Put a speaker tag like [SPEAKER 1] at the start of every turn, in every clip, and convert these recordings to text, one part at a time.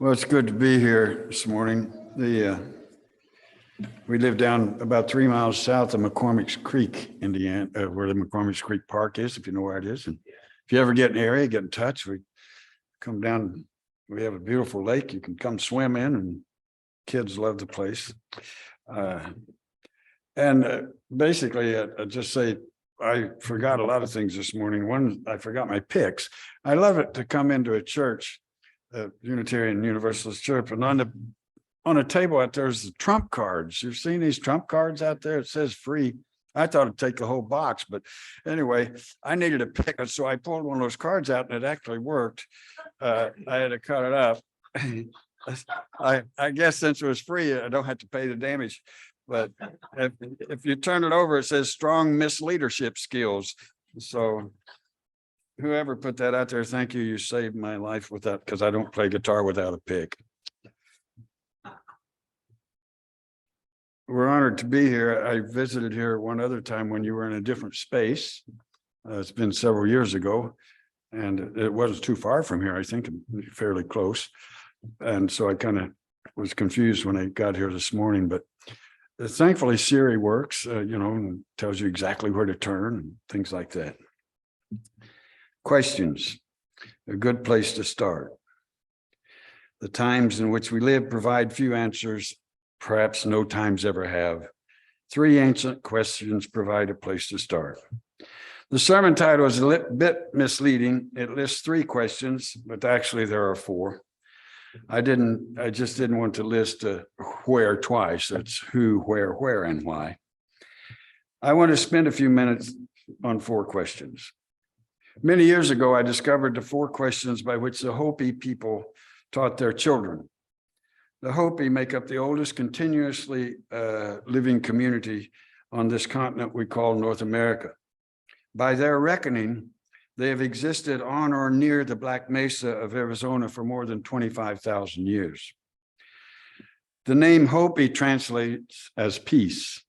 [SPEAKER 1] Well, it's good to be here this morning. We live down about 3 miles south of McCormick's Creek, Indiana, where the McCormick's Creek Park is, if you know where it is. And if you ever get in the area, get in touch. We come down. We have a beautiful lake you can come swim in, and kids love the place. Basically, I just say I forgot a lot of things this morning. One, I forgot my picks. I love it to come into a church, Unitarian Universalist Church, and on a table out there's the trump cards. You've seen these trump cards out there? It says free. I thought it'd take the whole box, but anyway, I needed a pick, so I pulled one of those cards out, and it actually worked. I had to cut it up. I guess since it was free, I don't have to pay the damage. But if you turn it over, it says strong misleadership skills. So whoever put that out there, thank you. You saved my life with that, because I don't play guitar without a pick. We're honored to be here. I visited here one other time when you were in a different space. It's been several years ago, and it wasn't too far from here, I think, fairly close. And so I kind of was confused when I got here this morning, but thankfully Siri works, and tells you exactly where to turn and things like that. Questions, a good place to start. The times in which we live provide few answers, perhaps no times ever have. 3 ancient questions provide a place to start. The sermon title is a bit misleading. It lists 3 questions, but actually there are 4. I just didn't want to list where twice. That's who, where, and why. I want to spend a few minutes on 4 questions. Many years ago, I discovered the 4 questions by which the Hopi people taught their children. The Hopi make up the oldest continuously living community on this continent we call North America. By their reckoning, they have existed on or near the Black Mesa of Arizona for more than 25,000 years. The name Hopi translates as peace.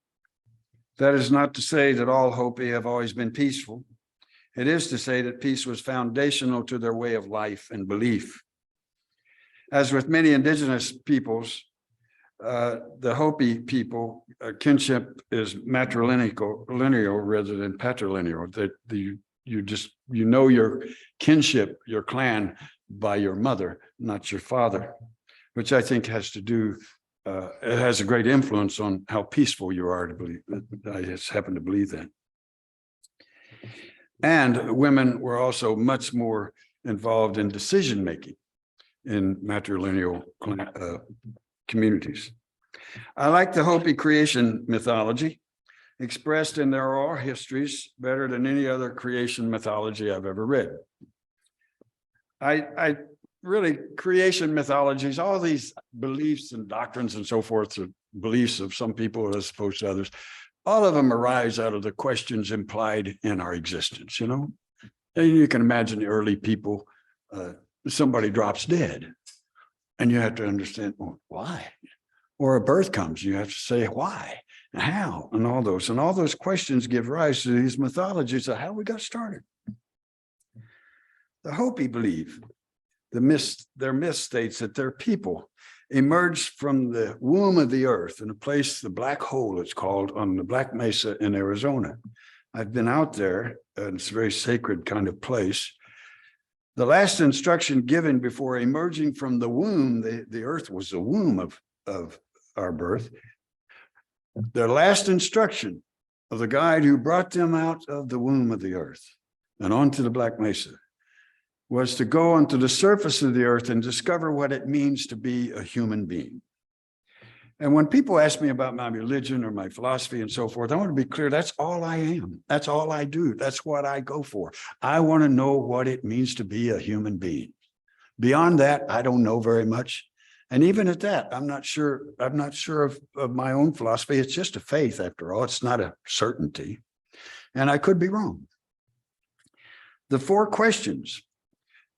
[SPEAKER 1] That is not to say that all Hopi have always been peaceful. It is to say that peace was foundational to their way of life and belief. As with many indigenous peoples, the Hopi people, kinship is matrilineal rather than patrilineal. That you know your kinship, your clan, by your mother, not your father, which I think has to do, it has a great influence on how peaceful you are to believe. I just happen to believe that. And women were also much more involved in decision-making in matrilineal communities. I like the Hopi creation mythology, expressed in their oral histories better than any other creation mythology I've ever read. I really, creation mythologies, all these beliefs and doctrines and so forth, the beliefs of some people as opposed to others, all of them arise out of the questions implied in our existence, And you can imagine the early people, somebody drops dead, and you have to understand, well, why? Or a birth comes, you have to say why, and how, and all those questions give rise to these mythologies of how we got started. The Hopi believe their myth states that their people emerged from the womb of the earth in a place, the Black Hole it's called, on the Black Mesa in Arizona. I've been out there, and it's a very sacred kind of place. The last instruction given before emerging from the womb, the earth was the womb of our birth. Their last instruction of the guide who brought them out of the womb of the earth and onto the Black Mesa was to go onto the surface of the earth and discover what it means to be a human being. And when people ask me about my religion or my philosophy and so forth, I want to be clear, that's all I am. That's all I do. That's what I go for. I want to know what it means to be a human being. Beyond that, I don't know very much. And even at that, I'm not sure of my own philosophy. It's just a faith, after all. It's not a certainty. And I could be wrong. The 4 questions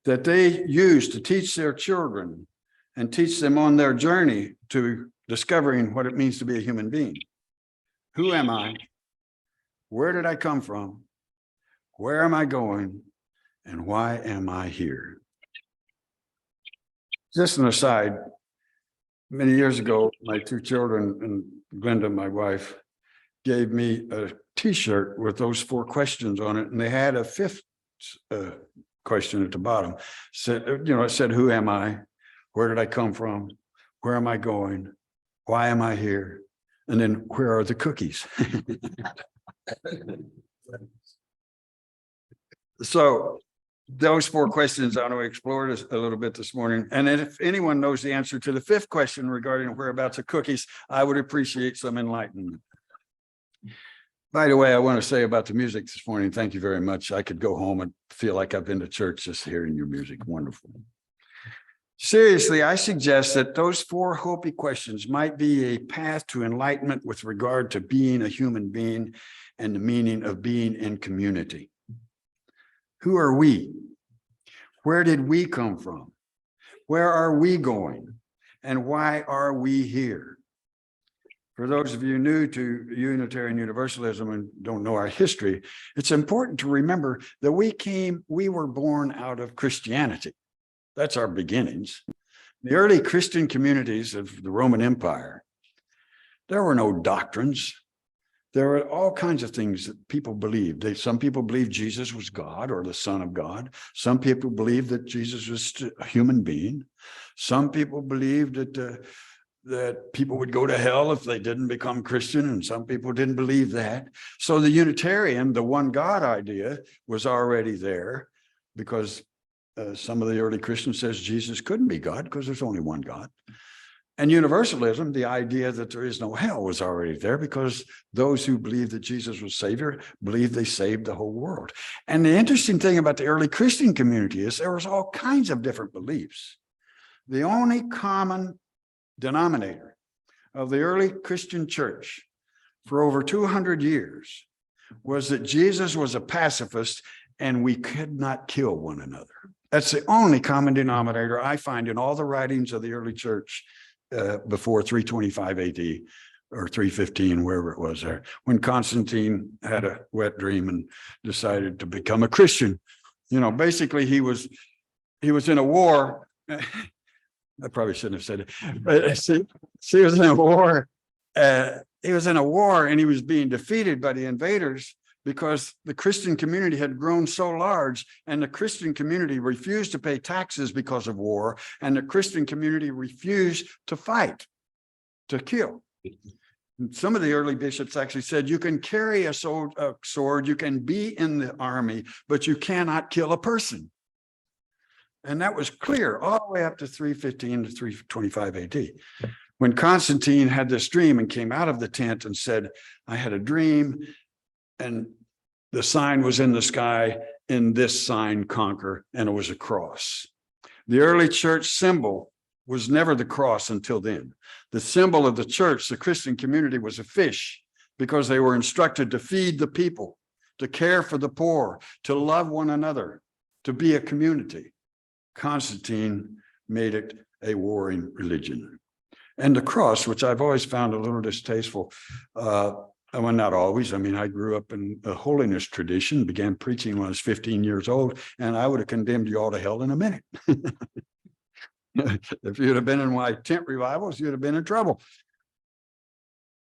[SPEAKER 1] that they use to teach their children and teach them on their journey to discovering what it means to be a human being. Who am I? Where did I come from? Where am I going? And why am I here? Just an aside, many years ago, my two children and Glenda, my wife, gave me a T-shirt with those 4 questions on it, and they had a 5th question at the bottom. Said, it said, "Who am I? Where did I come from? Where am I going? Why am I here? And then where are the cookies?" So those 4 questions I want to explore this a little bit this morning. And if anyone knows the answer to the 5th question regarding whereabouts of cookies, I would appreciate some enlightenment. By the way, I want to say about the music this morning, thank you very much. I could go home and feel like I've been to church just hearing your music. Wonderful. Seriously, I suggest that those 4 Hopi questions might be a path to enlightenment with regard to being a human being and the meaning of being in community. Who are we? Where did we come from? Where are we going? And why are we here? For those of you new to Unitarian Universalism and don't know our history, it's important to remember that we were born out of Christianity. That's our beginnings. The early Christian communities of the Roman Empire, there were no doctrines. There were all kinds of things that people believed. Some people believed Jesus was God or the Son of God. Some people believed that Jesus was a human being. Some people believed that people would go to hell if they didn't become Christian, and some people didn't believe that. So the Unitarian, the one God idea, was already there, because some of the early Christians says Jesus couldn't be God because there's only one God. And Universalism, the idea that there is no hell, was already there, because those who believed that Jesus was Savior believed they saved the whole world. And the interesting thing about the early Christian community is there was all kinds of different beliefs. The only common denominator of the early Christian church for over 200 years was that Jesus was a pacifist and we could not kill one another. That's the only common denominator I find in all the writings of the early church before 325 AD or 315, wherever it was there, when Constantine had a wet dream and decided to become a Christian. Basically he was in a war. I probably shouldn't have said it, but he was in a war. He was in a war and he was being defeated by the invaders because the Christian community had grown so large, and the Christian community refused to pay taxes because of war, and the Christian community refused to fight, to kill. Some of the early bishops actually said, you can carry a sword, you can be in the army, but you cannot kill a person. And that was clear all the way up to 315 to 325 AD. When Constantine had this dream and came out of the tent and said, I had a dream, and the sign was in the sky, in this sign conquer, and it was a cross. The early church symbol was never the cross until then. The symbol of the church, the Christian community, was a fish, because they were instructed to feed the people, to care for the poor, to love one another, to be a community. Constantine made it a warring religion. And the cross, which I've always found a little distasteful, well, not always. I mean, I grew up in a holiness tradition, began preaching when I was 15 years old, and I would have condemned you all to hell in a minute. If you'd have been in my tent revivals, you'd have been in trouble.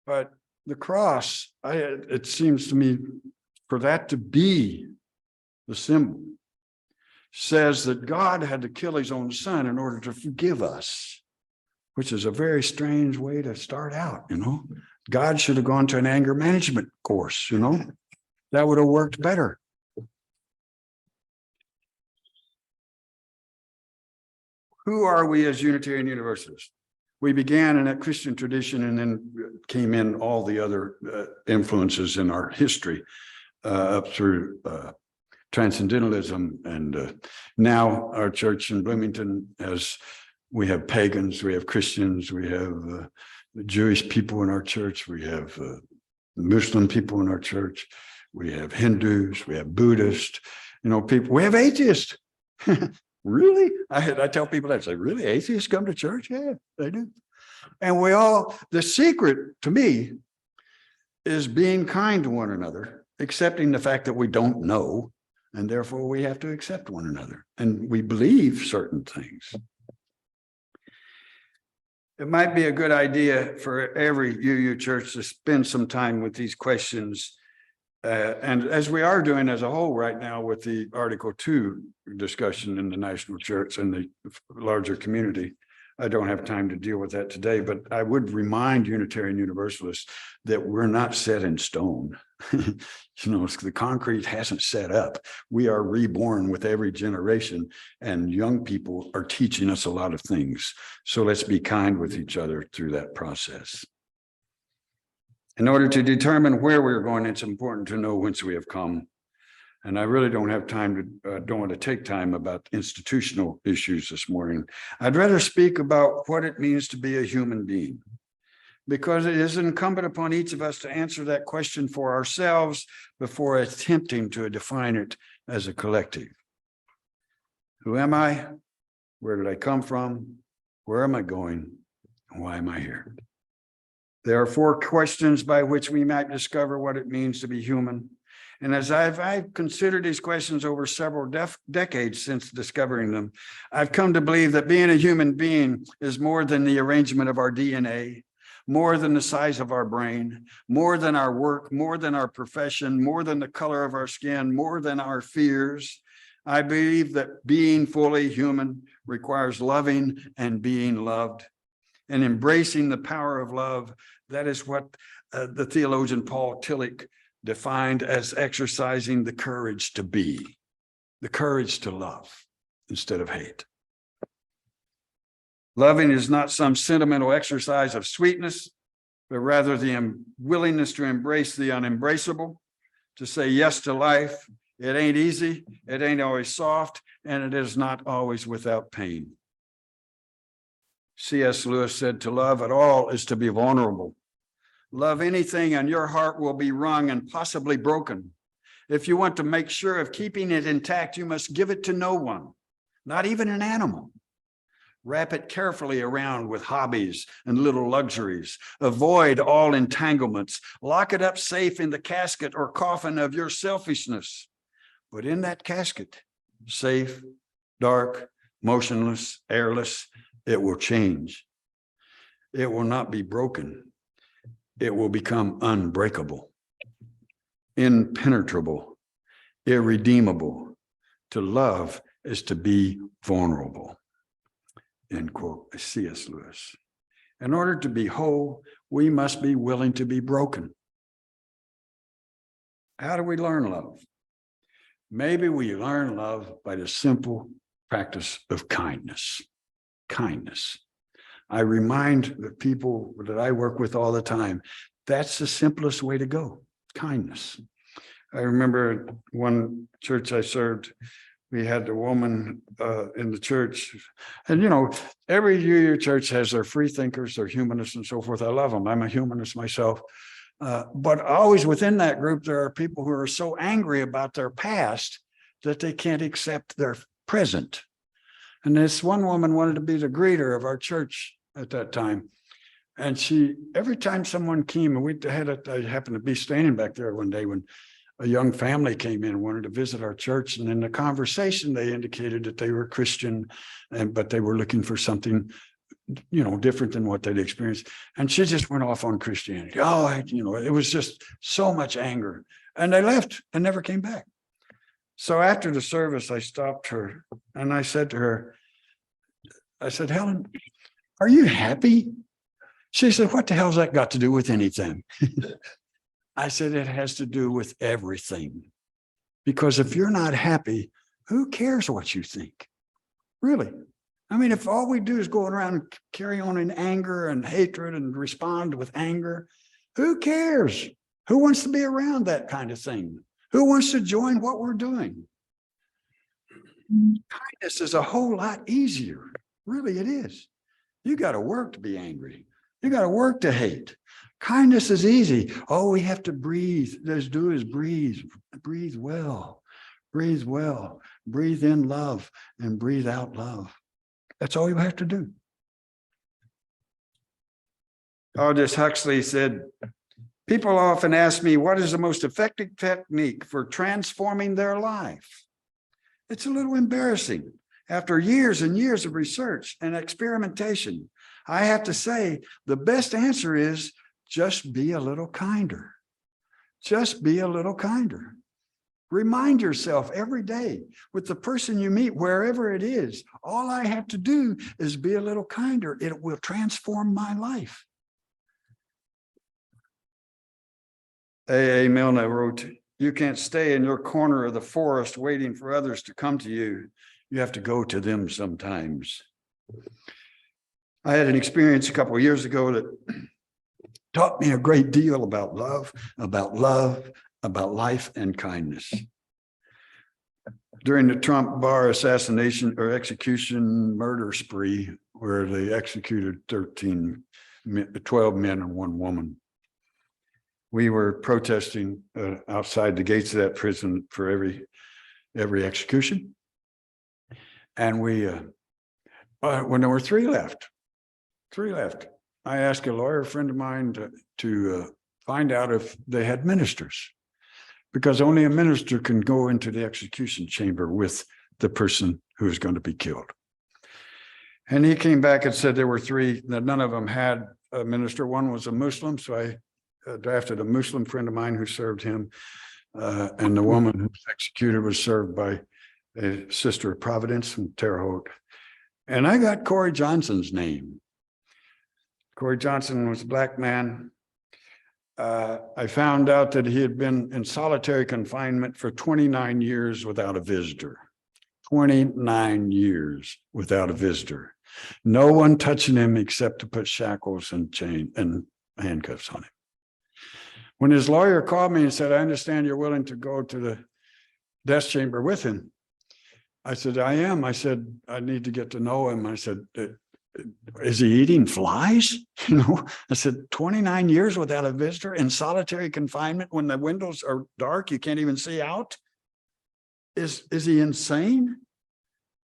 [SPEAKER 1] But the cross, it seems to me, for that to be the symbol, says that God had to kill his own son in order to forgive us, which is a very strange way to start out, God should have gone to an anger management course, that would have worked better. Who are we as Unitarian Universalists? We began in that Christian tradition, and then came in all the other influences in our history up through transcendentalism. And now our church in Bloomington we have pagans, we have Christians, we have Jewish people in our church, we have Muslim people in our church, we have Hindus, we have Buddhists, people, we have atheists. Really? I tell people that, say, really, atheists come to church? Yeah, they do. And the secret to me is being kind to one another, accepting the fact that we don't know, and therefore we have to accept one another, and we believe certain things. It might be a good idea for every UU church to spend some time with these questions. And as we are doing as a whole right now with the Article 2 discussion in the national church and the larger community. I don't have time to deal with that today, but I would remind Unitarian Universalists that we're not set in stone. The concrete hasn't set up. We are reborn with every generation, and young people are teaching us a lot of things. So let's be kind with each other through that process. In order to determine where we're going, it's important to know whence we have come. And I really don't have time to, don't want to take time about institutional issues this morning. I'd rather speak about what it means to be a human being, because it is incumbent upon each of us to answer that question for ourselves before attempting to define it as a collective. Who am I? Where did I come from? Where am I going? And why am I here? There are 4 questions by which we might discover what it means to be human. And as I've considered these questions over several decades since discovering them, I've come to believe that being a human being is more than the arrangement of our DNA, more than the size of our brain, more than our work, more than our profession, more than the color of our skin, more than our fears. I believe that being fully human requires loving and being loved and embracing the power of love. That is what the theologian Paul Tillich defined as exercising the courage to be, the courage to love instead of hate. Loving is not some sentimental exercise of sweetness, but rather the willingness to embrace the unembraceable, to say yes to life. It ain't easy, it ain't always soft, and it is not always without pain. C.S. Lewis said, to love at all is to be vulnerable. Love anything and your heart will be wrung and possibly broken. If you want to make sure of keeping it intact, you must give it to no one, not even an animal. Wrap it carefully around with hobbies and little luxuries. Avoid all entanglements. Lock it up safe in the casket or coffin of your selfishness. But in that casket, safe, dark, motionless, airless, it will change. It will not be broken. It will become unbreakable, impenetrable, irredeemable. To love is to be vulnerable. End quote, C.S. Lewis. In order to be whole, we must be willing to be broken. How do we learn love? Maybe we learn love by the simple practice of kindness. Kindness. I remind the people that I work with all the time, that's the simplest way to go, kindness. I remember one church I served, we had a woman in the church, and every UU church has their free thinkers, their humanists and so forth. I love them. I'm a humanist myself. But always within that group, there are people who are so angry about their past that they can't accept their present. And this one woman wanted to be the greeter of our church at that time. And she, every time someone came, and I happened to be standing back there one day when a young family came in and wanted to visit our church. And in the conversation, they indicated that they were Christian, but they were looking for something, different than what they'd experienced. And she just went off on Christianity. It was just so much anger. And they left and never came back. So after the service, I stopped her and I said to her, Helen, are you happy? She said, what the hell's that got to do with anything? I said, it has to do with everything. Because if you're not happy, who cares what you think? Really? I mean, if all we do is go around and carry on in anger and hatred and respond with anger, who cares? Who wants to be around that kind of thing? Who wants to join what we're doing? Kindness is a whole lot easier. Really, it is. You got to work to be angry. You got to work to hate. Kindness is easy. All we have to breathe. Let's do is breathe. Breathe well. Breathe well. Breathe in love and breathe out love. That's all you have to do. Aldous Huxley said, people often ask me, what is the most effective technique for transforming their life? It's a little embarrassing. After years and years of research and experimentation, I have to say, the best answer is just be a little kinder. Just be a little kinder. Remind yourself every day with the person you meet, wherever it is, all I have to do is be a little kinder. It will transform my life. A. Milne wrote, you can't stay in your corner of the forest waiting for others to come to you. You have to go to them sometimes. I had an experience a couple of years ago that taught me a great deal about love, about life and kindness. During the Trump Barr assassination or execution murder spree, where they executed 12 men and one woman, we were protesting outside the gates of that prison for every execution. And we, when there were three left, I asked a lawyer friend of mine to find out if they had ministers, because only a minister can go into the execution chamber with the person who is going to be killed. And he came back and said there were three, that none of them had a minister. One was a Muslim, so I drafted a Muslim friend of mine who served him, and the woman who was executed was served by a sister of Providence from Terre Haute. And I got Corey Johnson's name. Corey Johnson was a black man. I found out that he had been in solitary confinement for 29 years without a visitor. 29 years without a visitor. No one touching him except to put shackles and chain and handcuffs on him. When his lawyer called me and said, I understand you're willing to go to the death chamber with him. I said, I am. I said, I need to get to know him. I said, is he eating flies? You know, I said, 29 years without a visitor in solitary confinement when the windows are dark, you can't even see out. Is he insane?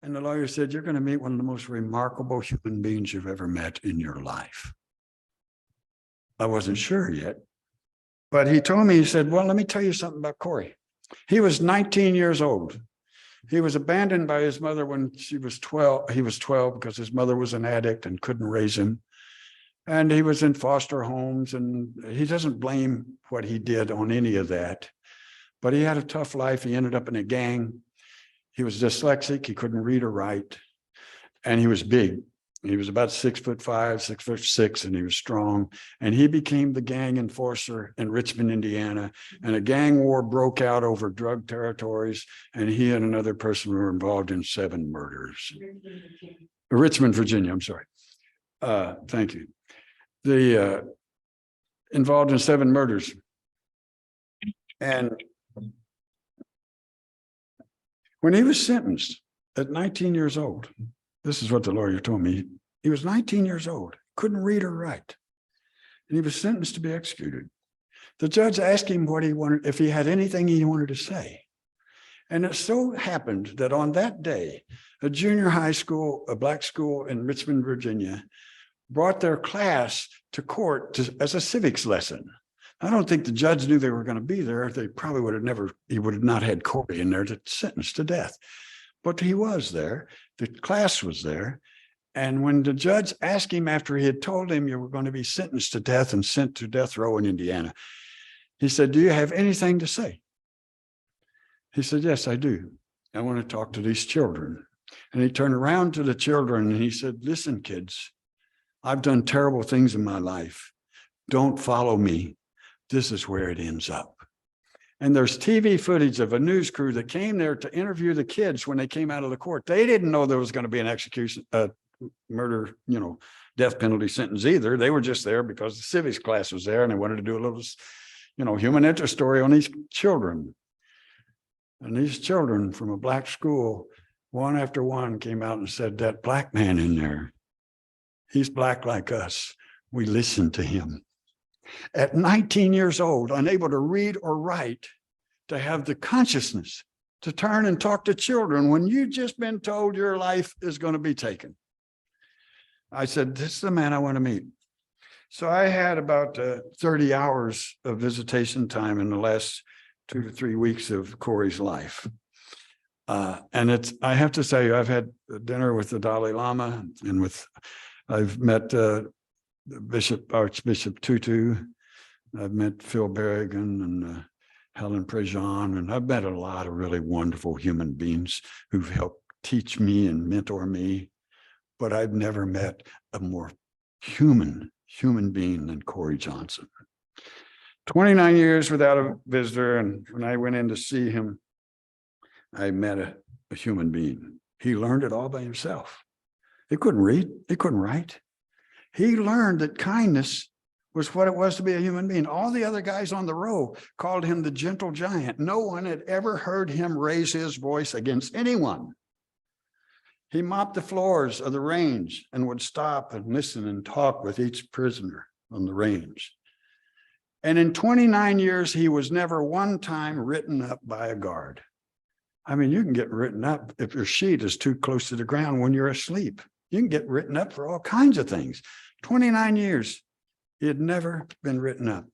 [SPEAKER 1] And the lawyer said, you're going to meet one of the most remarkable human beings you've ever met in your life. I wasn't sure yet, but he told me, he said, well, let me tell you something about Corey. He was 19 years old. He was abandoned by his mother when she was 12. He was 12 because his mother was an addict and couldn't raise him. And he was in foster homes, and he doesn't blame what he did on any of that. But he had a tough life. He ended up in a gang. He was dyslexic. He couldn't read or write. And he was big. He was about 6'5", 6'6", and he was strong. And he became the gang enforcer in Richmond, Indiana. And a gang war broke out over drug territories. And he and another person were involved in 7 murders. Richmond, Virginia, I'm sorry. Thank you. The involved in 7 murders. And when he was sentenced at 19 years old, this is what the lawyer told me. He was 19 years old, couldn't read or write, and he was sentenced to be executed. The judge asked him what he wanted, if he had anything he wanted to say. And it so happened that on that day, a junior high school, a black school in Richmond, Virginia, brought their class to court as a civics lesson. I don't think the judge knew they were going to be there. They probably would have he would have not had Corey in there to sentence to death. But he was there. The class was there. And when the judge asked him after he had told him you were going to be sentenced to death and sent to death row in Indiana, he said, do you have anything to say? He said, yes, I do. I want to talk to these children. And he turned around to the children and he said, listen, kids, I've done terrible things in my life. Don't follow me. This is where it ends up. And there's TV footage of a news crew that came there to interview the kids when they came out of the court. They didn't know there was going to be an execution, murder, death penalty sentence either. They were just there because the civics class was there and they wanted to do a little, human interest story on these children. And these children from a black school, one after one came out and said, that black man in there, he's black like us. We listened to him. At 19 years old, unable to read or write, to have the consciousness to turn and talk to children when you've just been told your life is going to be taken. I said, this is the man I want to meet. So I had about 30 hours of visitation time in the last 2 to 3 weeks of Corey's life. And I have to say, I've had dinner with the Dalai Lama and with I've met Archbishop Tutu. I've met Phil Berrigan and Helen Prejean, and I've met a lot of really wonderful human beings who've helped teach me and mentor me. But I've never met a more human being than Corey Johnson. 29 years without a visitor, and when I went in to see him, I met a human being. He learned it all by himself. He couldn't read, he couldn't write. He learned that kindness was what it was to be a human being. All the other guys on the row called him the gentle giant. No one had ever heard him raise his voice against anyone. He mopped the floors of the range and would stop and listen and talk with each prisoner on the range. And in 29 years, he was never one time written up by a guard. I mean, you can get written up if your sheet is too close to the ground when you're asleep. You can get written up for all kinds of things. 29 years, he had never been written up.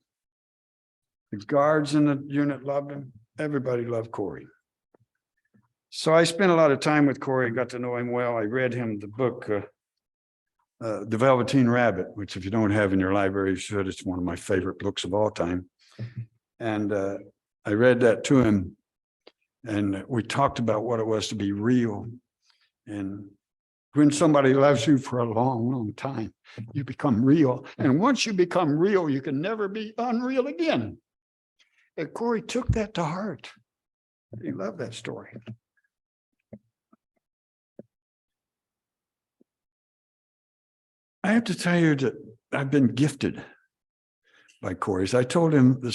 [SPEAKER 1] The guards in the unit loved him. Everybody loved Corey. So I spent a lot of time with Corey, got to know him well. I read him the book, The Velveteen Rabbit, which if you don't have in your library, you should. It's one of my favorite books of all time. And I read that to him, and we talked about what it was to be real. And when somebody loves you for a long, long time, you become real. And once you become real, you can never be unreal again. And Corey took that to heart. He loved that story. I have to tell you that I've been gifted by Corey's. I told him the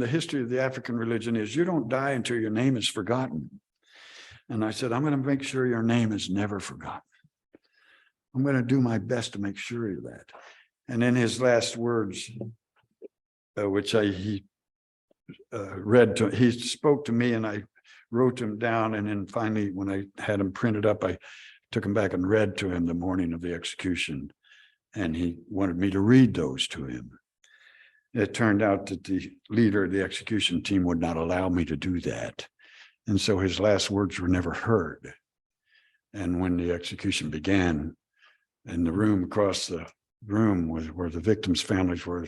[SPEAKER 1] history of the African religion is you don't die until your name is forgotten. And I said, I'm going to make sure your name is never forgotten. I'm going to do my best to make sure of that. And in his last words, which he spoke to me and I wrote them down. And then finally, when I had them printed up, I took them back and read to him the morning of the execution. And he wanted me to read those to him. It turned out that the leader of the execution team would not allow me to do that. And so his last words were never heard. And when the execution began, in the room across the room where the victims' families were,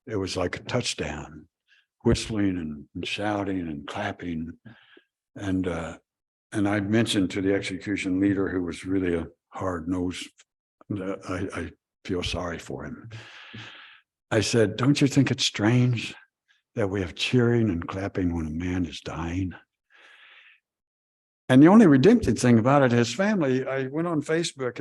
[SPEAKER 1] it was like a touchdown, whistling and shouting and clapping. And I mentioned to the execution leader, who was really a hard-nosed, I feel sorry for him. I said, don't you think it's strange that we have cheering and clapping when a man is dying? And the only redemptive thing about it, his family, I went on Facebook.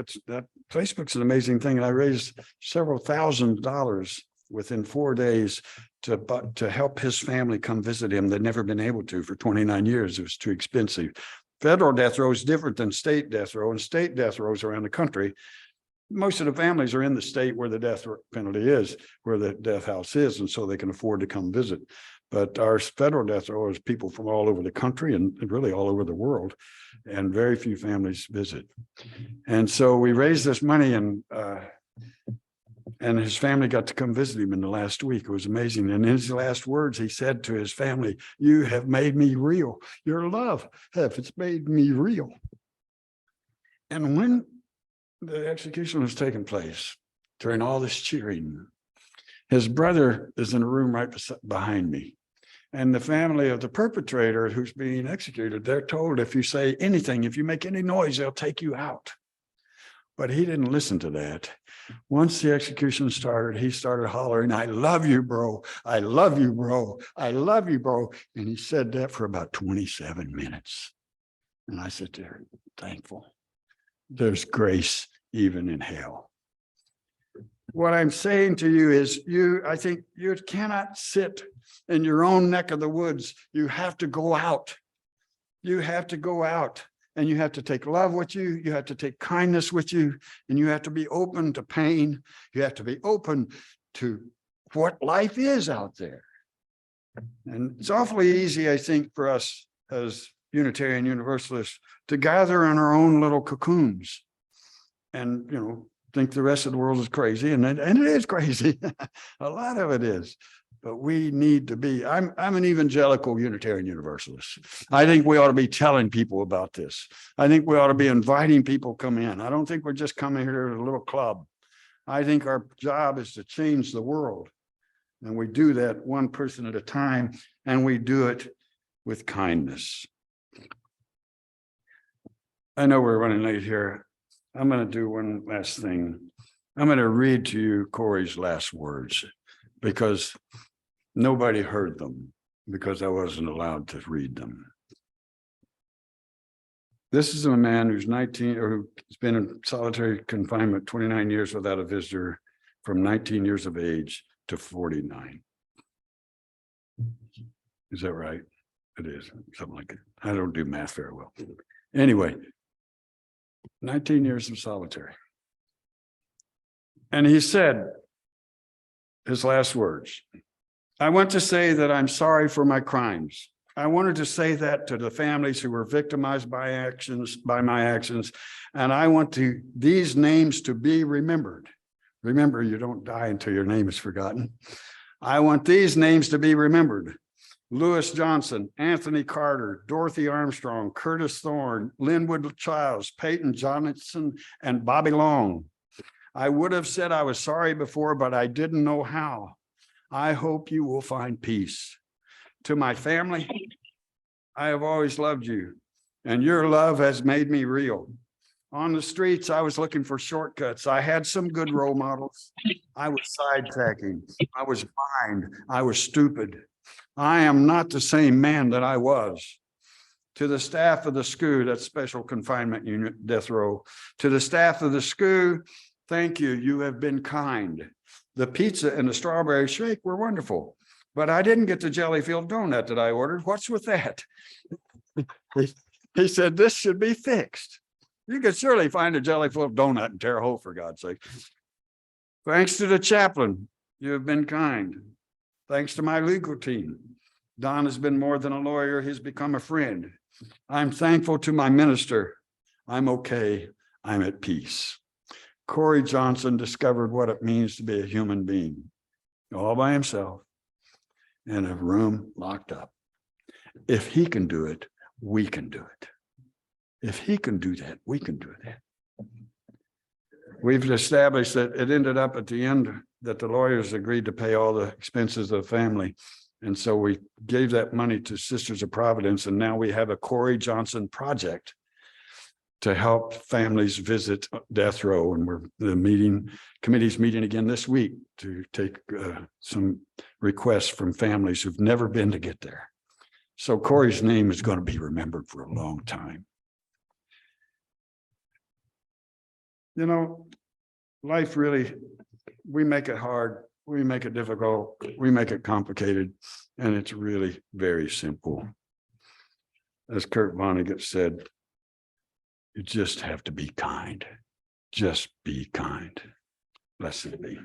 [SPEAKER 1] Facebook's an amazing thing. And I raised several $1,000s within 4 days to help his family come visit him. They'd never been able to for 29 years. It was too expensive. Federal death row is different than state death row, and state death rows around the country. Most of the families are in the state where the death penalty is, where the death house is, and so they can afford to come visit. But our federal death row is people from all over the country and really all over the world, and very few families visit. And so we raised this money, and his family got to come visit him in the last week. It was amazing. And in his last words, he said to his family, "You have made me real. Your love has made me real." And when the execution was taking place, during all this cheering, his brother is in a room right behind me. And the family of the perpetrator who's being executed, they're told if you say anything, if you make any noise, they'll take you out. But he didn't listen to that. Once the execution started, he started hollering, "I love you, bro. I love you, bro. I love you, bro." And he said that for about 27 minutes. And I sit there thankful. There's grace even in hell. What I'm saying to you is I think you cannot sit in your own neck of the woods. You have to go out. You have to go out, and you have to take love with you. You have to take kindness with you, and you have to be open to pain. You have to be open to what life is out there. And it's awfully easy, I think, for us as Unitarian Universalists to gather in our own little cocoons and, think the rest of the world is crazy. And it is crazy. A lot of it is. but we need to be, I'm an evangelical Unitarian Universalist. I think we ought to be telling people about this. I think we ought to be inviting people to come in. I don't think we're just coming here to a little club. I think our job is to change the world. And we do that one person at a time, and we do it with kindness. I know we're running late here. I'm going to do one last thing. I'm going to read to you Corey's last words, because nobody heard them, because I wasn't allowed to read them. This is a man who's 19, or who's been in solitary confinement 29 years without a visitor, from 19 years of age to 49. Is that right? It is, something like that. I don't do math very well. Anyway, 19 years of solitary. And he said his last words, I want to say that I'm sorry for my crimes. I wanted to say that to the families who were victimized by my actions, and I want these names to be remembered. Remember, you don't die until your name is forgotten. I want these names to be remembered. Lewis Johnson, Anthony Carter, Dorothy Armstrong, Curtis Thorne, Linwood Childs, Peyton Johnson, and Bobby Long. I would have said I was sorry before, but I didn't know how. I hope you will find peace. To my family, I have always loved you, and your love has made me real. On the streets, I was looking for shortcuts. I had some good role models. I was sidetracking. I was blind. I was stupid. I am not the same man that I was. To the staff of the SCU, that's Special Confinement Unit, Death Row. To the staff of the SCU, thank you. You have been kind. The pizza and the strawberry shake were wonderful, but I didn't get the jelly-filled donut that I ordered. What's with that? He said, this should be fixed. You could surely find a jelly-filled donut in Terre Haute, for God's sake. Thanks to the chaplain, you have been kind. Thanks to my legal team. Don has been more than a lawyer. He's become a friend. I'm thankful to my minister. I'm okay. I'm at peace. Corey Johnson discovered what it means to be a human being, all by himself, in a room locked up. If he can do it, we can do it. If he can do that, we can do that. We've established that it ended up at the end that the lawyers agreed to pay all the expenses of the family. And so we gave that money to Sisters of Providence, and now we have a Corey Johnson project to help families visit death row. And the committee's meeting again this week to take some requests from families who've never been to get there. So Corey's name is going to be remembered for a long time. You know, life really, we make it hard, we make it difficult, we make it complicated, and it's really very simple. As Kurt Vonnegut said, you just have to be kind. Just be kind. Blessed be.